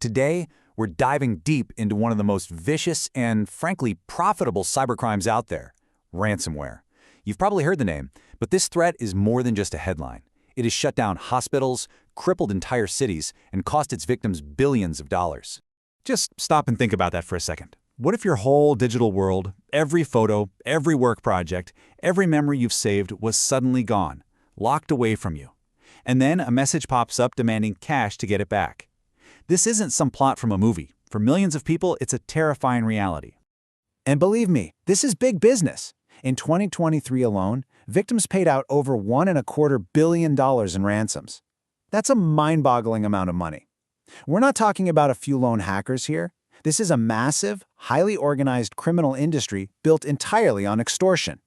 Today, we're diving deep into one of the most vicious and, frankly, profitable cybercrimes out there, ransomware. You've probably heard the name, but this threat is more than just a headline. It has shut down hospitals, crippled entire cities, and cost its victims billions of dollars. Just stop and think about that for a second. What if your whole digital world, every photo, every work project, every memory you've saved was suddenly gone, locked away from you? And then a message pops up demanding cash to get it back. This isn't some plot from a movie. For millions of people, it's a terrifying reality. And believe me, this is big business. In 2023 alone, victims paid out over $1.25 billion in ransoms. That's a mind-boggling amount of money. We're not talking about a few lone hackers here. This is a massive, highly organized criminal industry built entirely on extortion.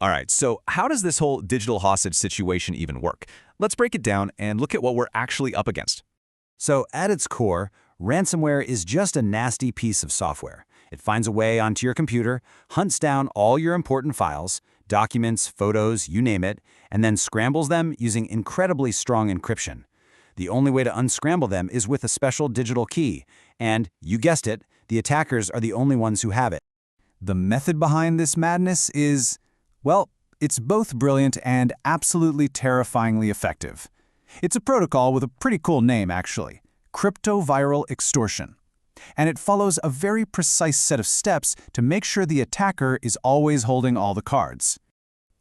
All right, so how does this whole digital hostage situation even work? Let's break it down and look at what we're actually up against. So at its core, ransomware is just a nasty piece of software. It finds a way onto your computer, hunts down all your important files, documents, photos, you name it, and then scrambles them using incredibly strong encryption. The only way to unscramble them is with a special digital key, and, you guessed it, the attackers are the only ones who have it. The method behind this madness is, well, it's both brilliant and absolutely terrifyingly effective. It's a protocol with a pretty cool name, actually, crypto-viral extortion. And it follows a very precise set of steps to make sure the attacker is always holding all the cards.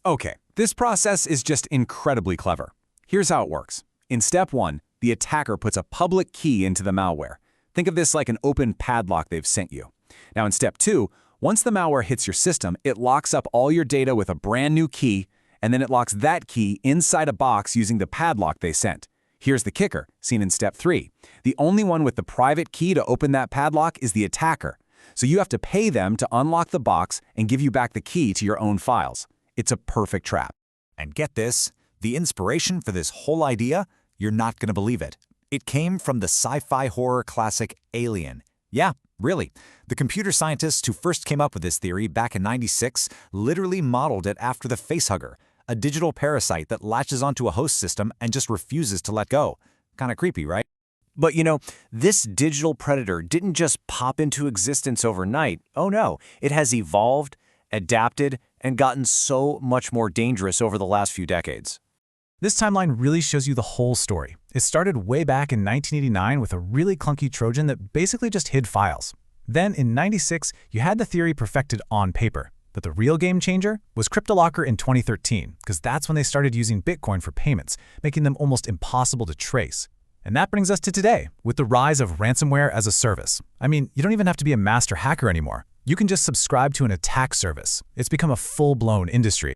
Okay, this process is just incredibly clever. Here's how it works. In step 1, the attacker puts a public key into the malware. Think of this like an open padlock they've sent you. Now in step 2, once the malware hits your system, it locks up all your data with a brand new key, and then it locks that key inside a box using the padlock they sent. Here's the kicker, seen in step 3. The only one with the private key to open that padlock is the attacker. So you have to pay them to unlock the box and give you back the key to your own files. It's a perfect trap. And get this, the inspiration for this whole idea, you're not going to believe it. It came from the sci-fi horror classic Alien. Yeah, really. The computer scientists who first came up with this theory back in '96 literally modeled it after the facehugger, a digital parasite that latches onto a host system and just refuses to let go. Kind of creepy, right? But this digital predator didn't just pop into existence overnight. Oh no, it has evolved, adapted, and gotten so much more dangerous over the last few decades. This timeline really shows you the whole story. It started way back in 1989 with a really clunky Trojan that basically just hid files. Then in '96, you had the theory perfected on paper. But the real game changer was CryptoLocker in 2013, because that's when they started using Bitcoin for payments, making them almost impossible to trace. And that brings us to today, with the rise of Ransomware-as-a-Service. I mean, you don't even have to be a master hacker anymore. You can just subscribe to an attack service. It's become a full-blown industry.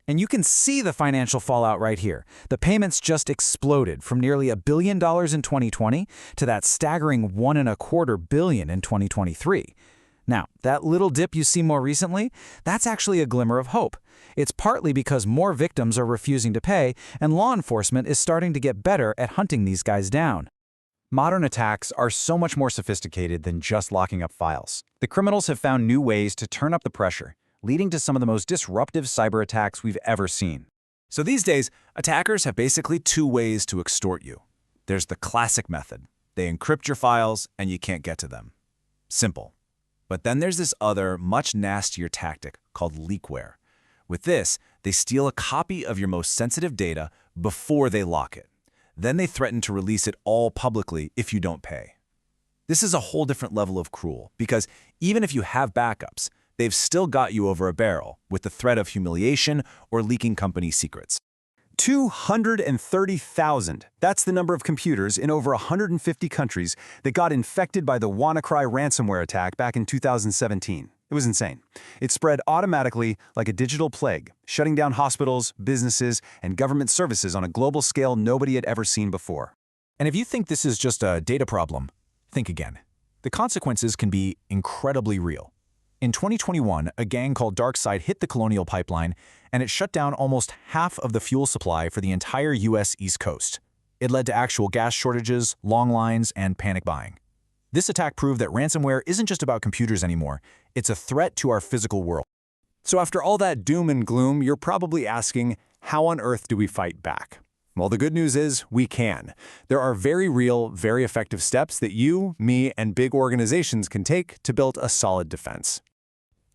And you can see the financial fallout right here. The payments just exploded from nearly $1 billion in 2020 to that staggering $1.25 billion in 2023. Now, that little dip you see more recently, that's actually a glimmer of hope. It's partly because more victims are refusing to pay, and law enforcement is starting to get better at hunting these guys down. Modern attacks are so much more sophisticated than just locking up files. The criminals have found new ways to turn up the pressure, leading to some of the most disruptive cyber attacks we've ever seen. So these days, attackers have basically 2 ways to extort you. There's the classic method. They encrypt your files and you can't get to them. Simple. But then there's this other, much nastier tactic called leakware. With this, they steal a copy of your most sensitive data before they lock it. Then they threaten to release it all publicly if you don't pay. This is a whole different level of cruel, because even if you have backups, they've still got you over a barrel with the threat of humiliation or leaking company secrets. 230,000. That's the number of computers in over 150 countries that got infected by the WannaCry ransomware attack back in 2017. It was insane. It spread automatically like a digital plague, shutting down hospitals, businesses, and government services on a global scale nobody had ever seen before. And if you think this is just a data problem, think again. The consequences can be incredibly real. In 2021, a gang called DarkSide hit the Colonial Pipeline, and it shut down almost half of the fuel supply for the entire U.S. East Coast. It led to actual gas shortages, long lines, and panic buying. This attack proved that ransomware isn't just about computers anymore, it's a threat to our physical world. So after all that doom and gloom, you're probably asking, how on earth do we fight back? Well, the good news is we can. There are very real, very effective steps that you, me, and big organizations can take to build a solid defense.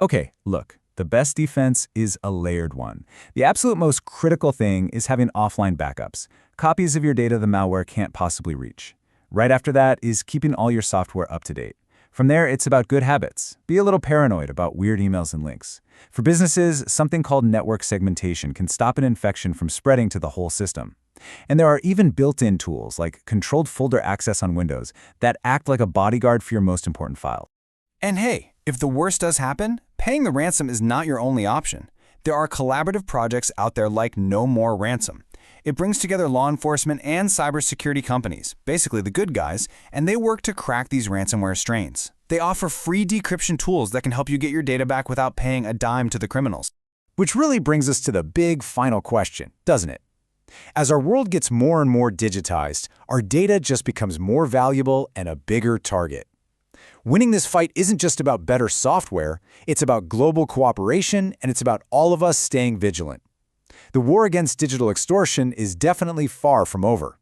Okay, look, the best defense is a layered one. The absolute most critical thing is having offline backups, copies of your data the malware can't possibly reach. Right after that is keeping all your software up to date. From there, it's about good habits. Be a little paranoid about weird emails and links. For businesses, something called network segmentation can stop an infection from spreading to the whole system. And there are even built-in tools like controlled folder access on Windows that act like a bodyguard for your most important files. And hey, if the worst does happen, paying the ransom is not your only option. There are collaborative projects out there like No More Ransom. It brings together law enforcement and cybersecurity companies, basically the good guys, and they work to crack these ransomware strains. They offer free decryption tools that can help you get your data back without paying a dime to the criminals. Which really brings us to the big final question, doesn't it? As our world gets more and more digitized, our data just becomes more valuable and a bigger target. Winning this fight isn't just about better software, it's about global cooperation, and it's about all of us staying vigilant. The war against digital extortion is definitely far from over.